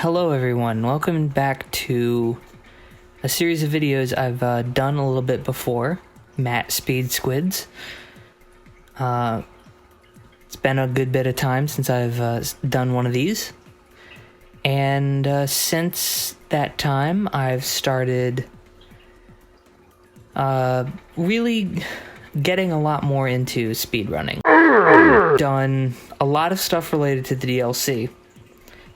Hello everyone, welcome back to a series of videos I've done a little bit before, Speedsquids. It's been a good bit of time since I've done one of these, and since that time I've started really getting a lot more into speedrunning. I've done a lot of stuff related to the DLC,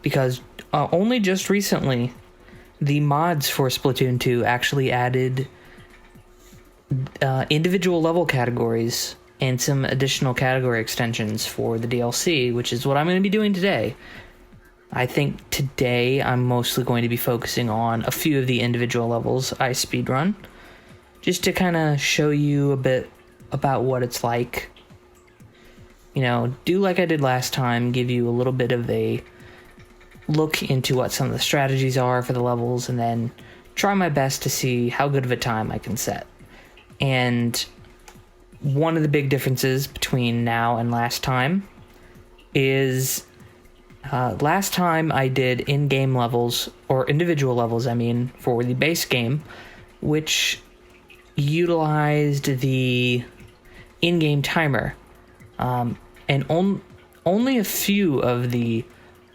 because only just recently, the mods for Splatoon 2 actually added individual level categories and some additional category extensions for the DLC, which is what I'm going to be doing today. I think today I'm mostly going to be focusing on a few of the individual levels I speedrun, just to kind of show you a bit about what it's like. You know, do like I did last time, give you a little bit of a look into what some of the strategies are for the levels, and then try my best to see how good of a time I can set. And one of the big differences between now and last time is last time I did in-game levels, or individual levels I mean, for the base game, which utilized the in-game timer, and only a few of the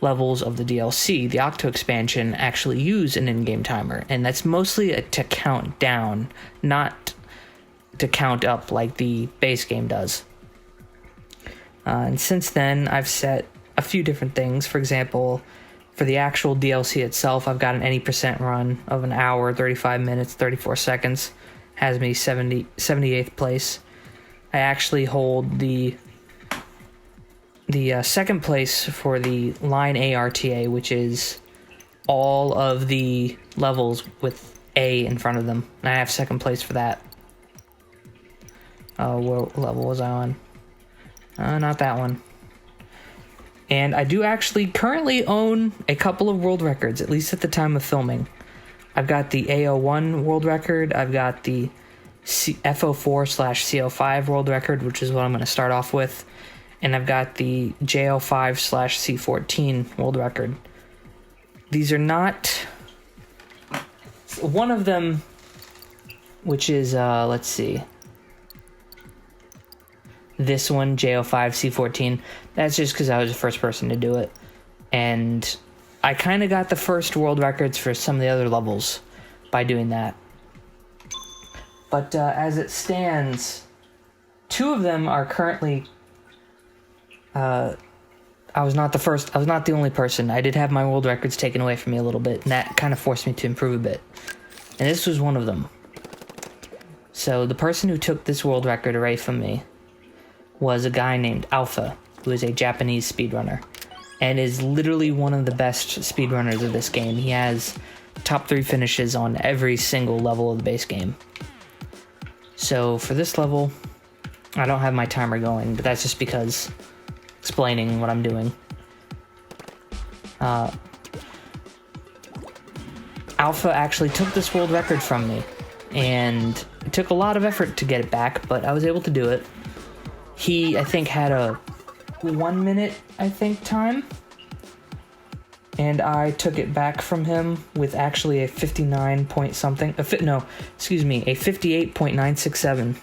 levels of the DLC, the Octo expansion, actually use an in-game timer, and that's mostly to count down, not to count up like the base game does. And since then, I've set a few different things. For example, for the actual DLC itself, I've got an any % run of an hour, 35 minutes, 34 seconds, has me 78th place. I actually hold the second place for the line ARTA, which is all of the levels with A in front of them. And I have second place for that. What level was I on? Not that one. And I do actually currently own a couple of world records, at least at the time of filming. I've got the AO1 world record. I've got the FO4/CO5 world record, which is what I'm going to start off with. And I've got the JO5/C14 world record. These are not... One of them, which is, let's see. This one, JO5/C14, that's just because I was the first person to do it. And I kind of got the first world records for some of the other levels by doing that. But as it stands, two of them are currently... I was not the only person. I did have my world records taken away from me a little bit, and that kind of forced me to improve a bit. And this was one of them. So the person who took this world record away from me was a guy named Alpha, who is a Japanese speedrunner, and is literally one of the best speedrunners of this game. He has top 3 finishes on every single level of the base game. So for this level, I don't have my timer going, but that's just because... explaining what I'm doing. Alpha actually took this world record from me, and it took a lot of effort to get it back, but I was able to do it. He, I think, had a 1 minute, time, and I took it back from him with actually a 59 point something, a 58.967.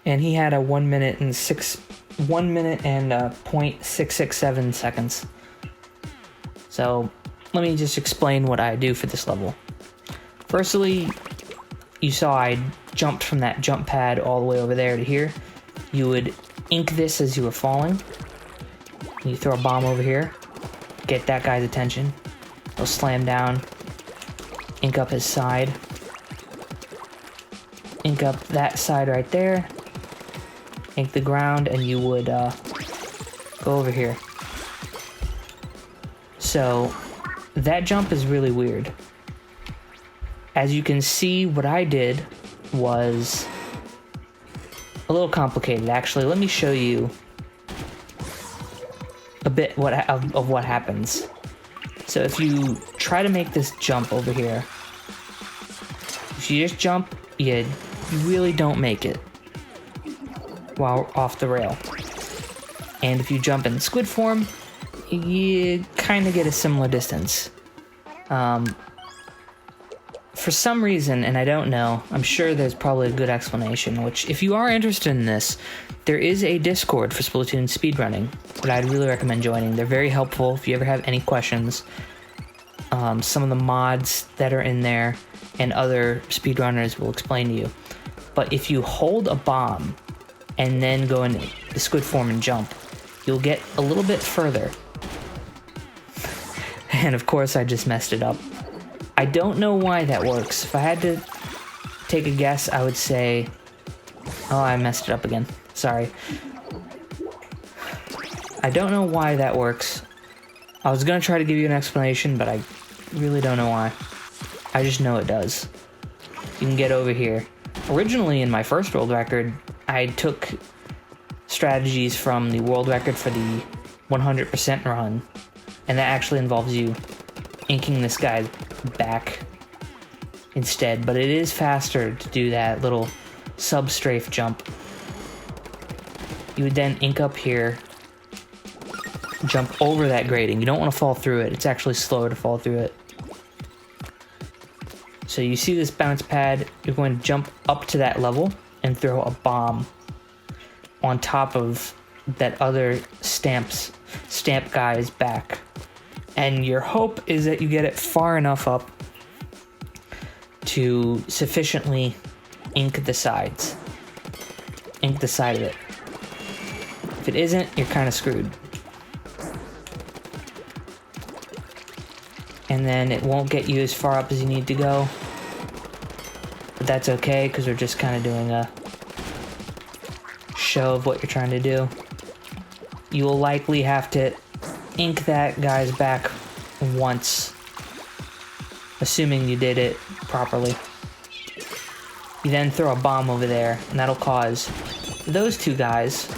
And he had a 1 minute and 0.667 seconds. So let me just explain what I do for this level. Firstly, you saw I jumped from that jump pad all the way over there to here. You would ink this as you were falling. You throw a bomb over here, get that guy's attention. He'll slam down, ink up his side, ink up that side right there, ink the ground, and you would go over here. So that jump is really weird. As you can see, what I did was a little complicated, actually. Let me show you a bit of what happens. So if you try to make this jump over here, if you just jump, you really don't make it while off the rail. And if you jump in squid form, you kind of get a similar distance. For some reason, and I don't know, I'm sure there's probably a good explanation, which, if you are interested in this, there is a Discord for Splatoon speedrunning that I'd really recommend joining. They're very helpful if you ever have any questions. Some of the mods that are in there and other speedrunners will explain to you. But if you hold a bomb and then go in the squid form and jump, you'll get a little bit further. And of course I just messed it up. I don't know why that works. If I had to take a guess, I would say... Oh, I messed it up again. Sorry. I don't know why that works. I was gonna try to give you an explanation, but I really don't know why. I just know it does. You can get over here. Originally, in my first world record, I took strategies from the world record for the 100% run, and that actually involves you inking this guy back instead, but it is faster to do that little sub-strafe jump. You would then ink up here, jump over that grating. You don't want to fall through it. It's actually slower to fall through it. So you see this bounce pad, you're going to jump up to that level and throw a bomb on top of that other stamp guy's back. And your hope is that you get it far enough up to sufficiently ink the sides. Ink the side of it. If it isn't, you're kind of screwed. And then it won't get you as far up as you need to go. But that's okay, because we're just kind of doing a show of what you're trying to do. You will likely have to ink that guy's back once, assuming you did it properly. You then throw a bomb over there, and that'll cause those two guys...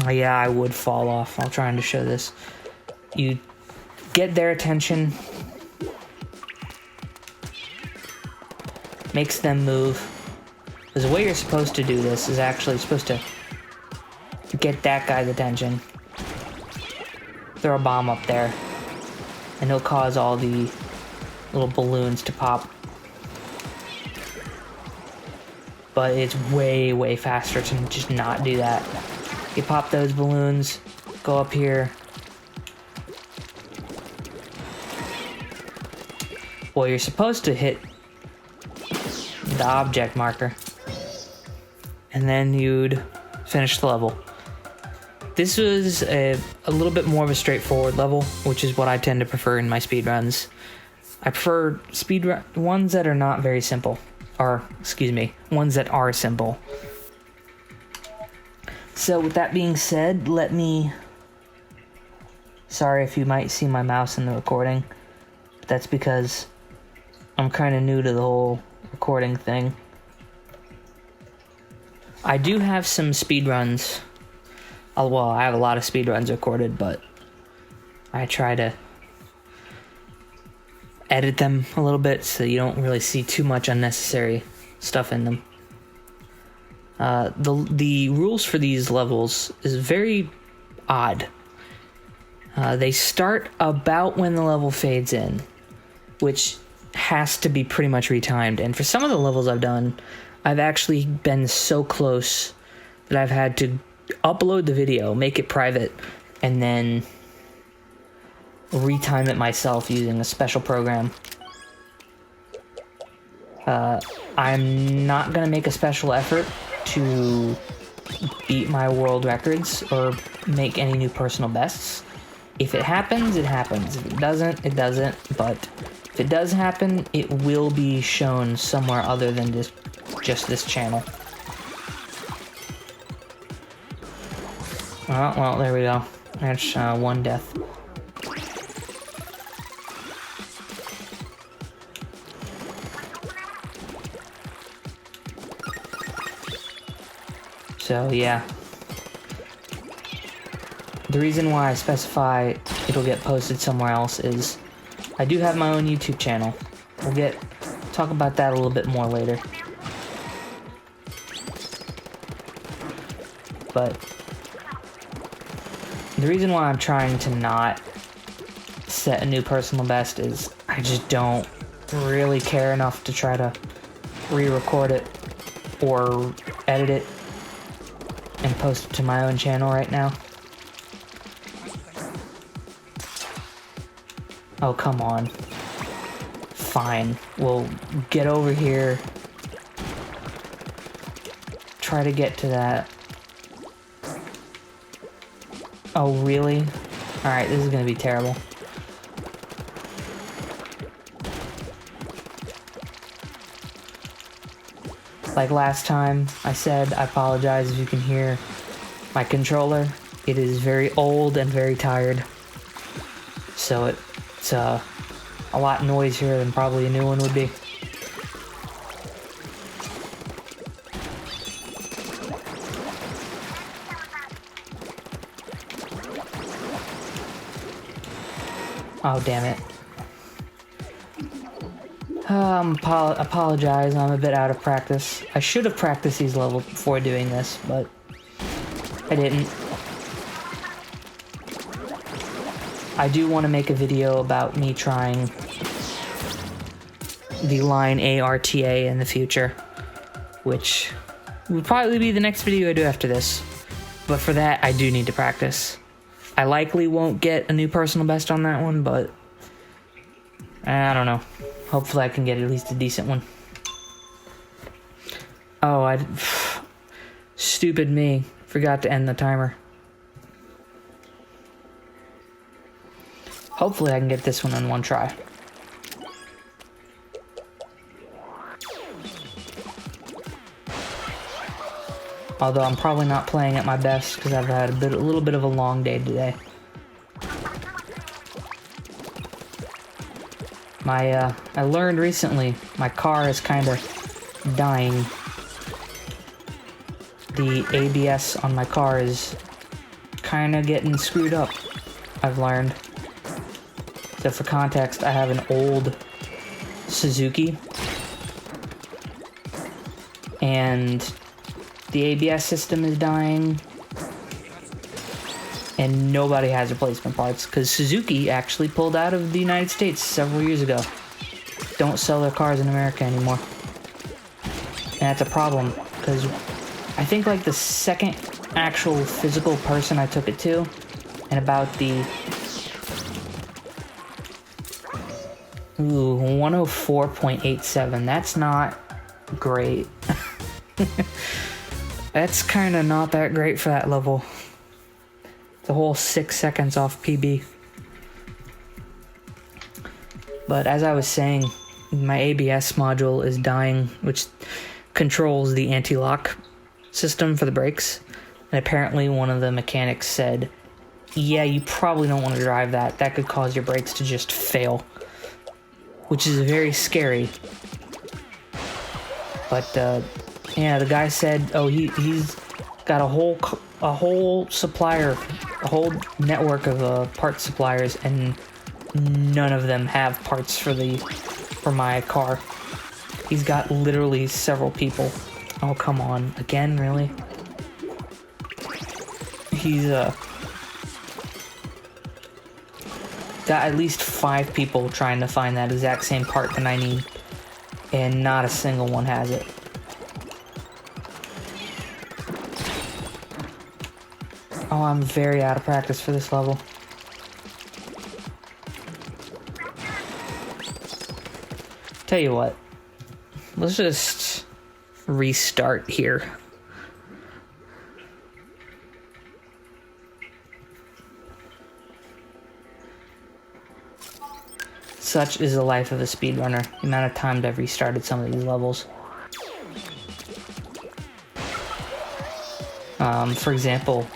Oh yeah, I would fall off while trying to show this. You get their attention, makes them move. Because the way you're supposed to do this is actually supposed to get that guy's attention, throw a bomb up there, and he'll cause all the little balloons to pop. But it's way, way faster to just not do that. You pop those balloons, go up here. Well, you're supposed to hit the object marker, and then you'd finish the level. This was a little bit more of a straightforward level, which is what I tend to prefer in my speedruns. I prefer ones that are not very simple, or, excuse me, ones that are simple. So with that being said, sorry if you might see my mouse in the recording, but that's because I'm kind of new to the whole recording thing. I do have some speedruns. Well, I have a lot of speedruns recorded, but I try to edit them a little bit so you don't really see too much unnecessary stuff in them. The rules for these levels is very odd. They start about when the level fades in, which has to be pretty much retimed. And for some of the levels I've done, I've actually been so close that I've had to upload the video, make it private, and then retime it myself using a special program. I'm not gonna make a special effort to beat my world records or make any new personal bests. If it happens, it happens. If it doesn't, it doesn't. But if it does happen, it will be shown somewhere other than just this channel. Oh, well, there we go. That's one death. So, yeah. The reason why I specify it'll get posted somewhere else is I do have my own YouTube channel. We'll talk about that a little bit more later. But The reason why I'm trying to not set a new personal best is I just don't really care enough to try to re-record it or edit it and post it to my own channel right now. Oh, come on. Fine. We'll get over here. Try to get to that. Oh, really? Alright, this is gonna be terrible. Like last time, I said, I apologize if you can hear my controller. It is very old and very tired. So it's a lot noisier than probably a new one would be. Oh, damn it. Apologize, I'm a bit out of practice. I should have practiced these levels before doing this, but I didn't. I do want to make a video about me trying the line ARTA in the future, which would probably be the next video I do after this. But for that, I do need to practice. I likely won't get a new personal best on that one, but I don't know. Hopefully I can get at least a decent one. Oh, stupid me. Forgot to end the timer. Hopefully I can get this one in one try. Although I'm probably not playing at my best because I've had a little bit of a long day today. I learned recently my car is kind of dying. The ABS on my car is kind of getting screwed up, I've learned. So for context, I have an old Suzuki, and the ABS system is dying, and nobody has replacement parts because Suzuki actually pulled out of the United States several years ago. Don't sell their cars in America anymore. And that's a problem because I think like the second actual physical person I took it to, and about the 104.87, that's not great. That's kind of not that great for that level. It's a whole 6 seconds off PB. But as I was saying, my ABS module is dying, which controls the anti-lock system for the brakes. And apparently one of the mechanics said, yeah, you probably don't want to drive that. That could cause your brakes to just fail. Which is very scary. But, yeah, the guy said, oh, he's got a whole supplier, a whole network of parts suppliers, and none of them have parts for my car. He's got literally several people. Oh, come on. Again, really? He's got at least 5 people trying to find that exact same part that I need, and not a single one has it. Oh, I'm very out of practice for this level. Tell you what, let's just restart here. Such is the life of a speedrunner, the amount of times I've restarted some of these levels. For example,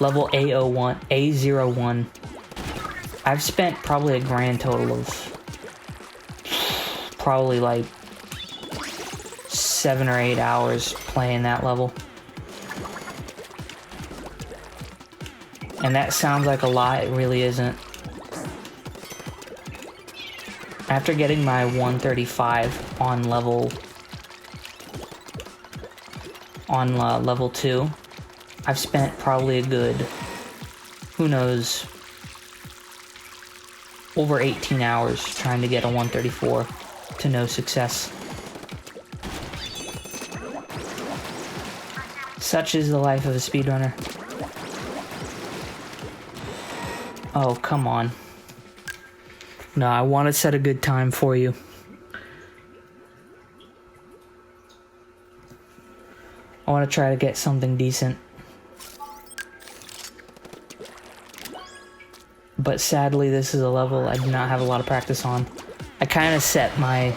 level A01, I've spent probably a grand total of probably like 7 or 8 hours playing that level. And that sounds like a lot, it really isn't. After getting my 135 on level 2, I've spent probably a good who knows, over 18 hours trying to get a 134 to no success. Such is the life of a speedrunner. Oh, come on. No, I want to set a good time for you. I want to try to get something decent. But sadly, this is a level I do not have a lot of practice on. I kind of set my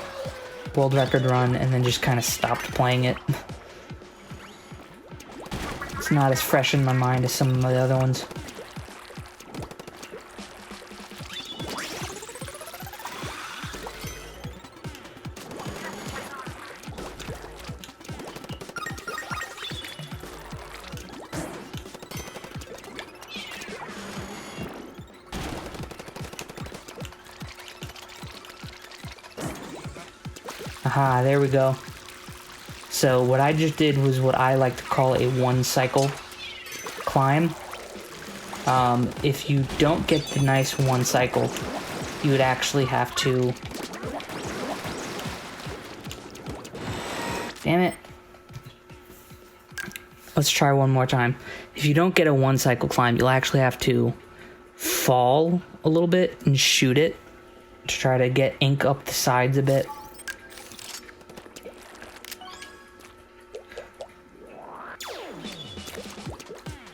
world record run and then just kind of stopped playing it. It's not as fresh in my mind as some of the other ones. Aha, there we go. So what I just did was what I like to call a one-cycle climb. If you don't get the nice one cycle, you would actually have to... Damn it. Let's try one more time. If you don't get a one-cycle climb, you'll actually have to fall a little bit and shoot it to try to get ink up the sides a bit.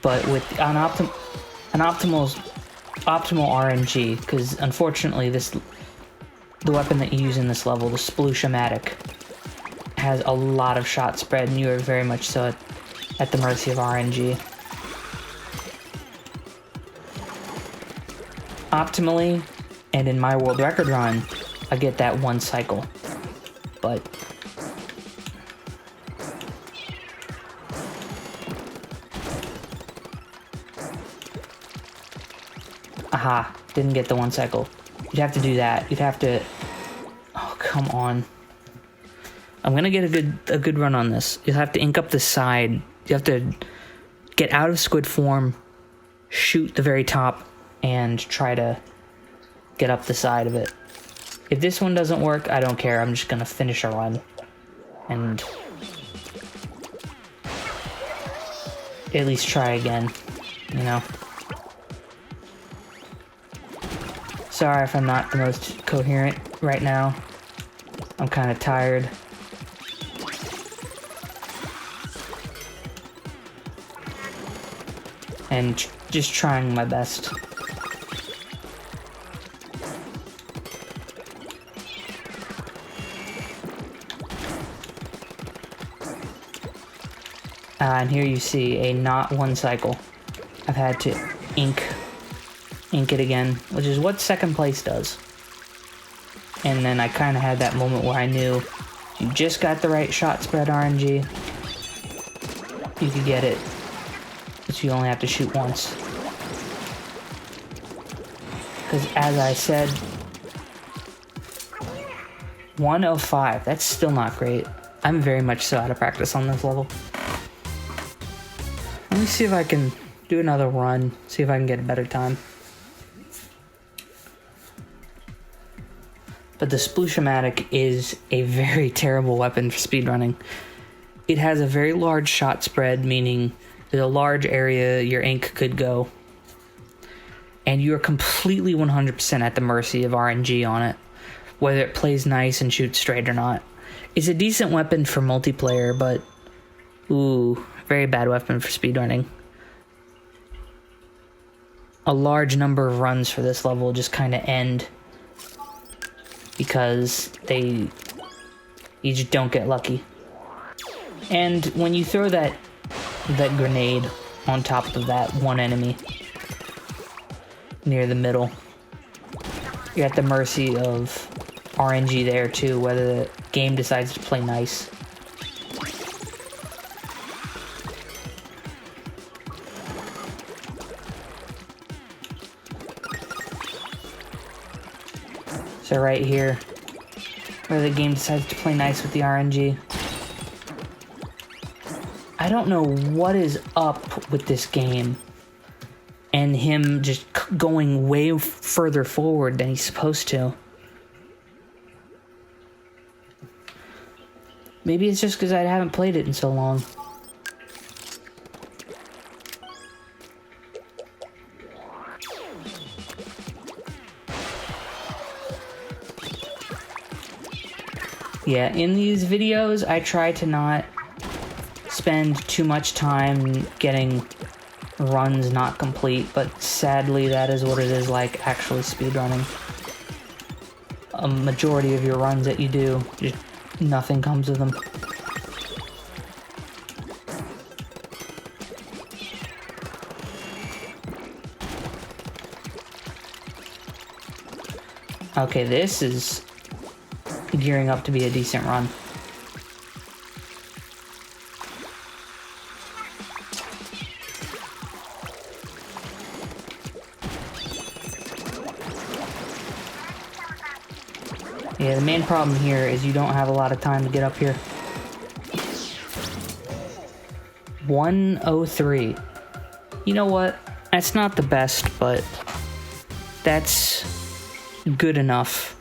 But with an optimal RNG, because unfortunately the weapon that you use in this level, the Splooshomatic, has a lot of shot spread, and you are very much so at the mercy of RNG. Optimally, and in my world record run, I get that one cycle, but aha, didn't get the one cycle. You'd have to do that. You'd have to... Oh, come on. I'm gonna get a good run on this. You'll have to ink up the side. You have to get out of squid form, shoot the very top, and try to get up the side of it. If this one doesn't work, I don't care. I'm just gonna finish a run. And at least try again, you know? Sorry if I'm not the most coherent right now. I'm kind of tired. And just trying my best. And here you see a not one cycle. I've had to ink it again, which is what second place does. And then I kind of had that moment where I knew you just got the right shot spread RNG, you could get it, but you only have to shoot once. Because as I said, 105, that's still not great. I'm very much so out of practice on this level. Let me see if I can do another run, see if I can get a better time. But the Splooshomatic is a very terrible weapon for speedrunning. It has a very large shot spread, meaning there's a large area your ink could go. And you're completely 100% at the mercy of RNG on it, whether it plays nice and shoots straight or not. It's a decent weapon for multiplayer, but ooh, very bad weapon for speedrunning. A large number of runs for this level just kind of end because you just don't get lucky. And when you throw that grenade on top of that one enemy near the middle, you're at the mercy of RNG there too, whether the game decides to play nice. So right here, where the game decides to play nice with the RNG. I don't know what is up with this game and him just going way further forward than he's supposed to. Maybe it's just because I haven't played it in so long. Yeah, in these videos, I try to not spend too much time getting runs not complete, but sadly that is what it is like actually speedrunning. A majority of your runs that you do, just nothing comes of them. Okay, this is gearing up to be a decent run. Yeah, the main problem here is you don't have a lot of time to get up here. 103. You know what? That's not the best, but that's good enough.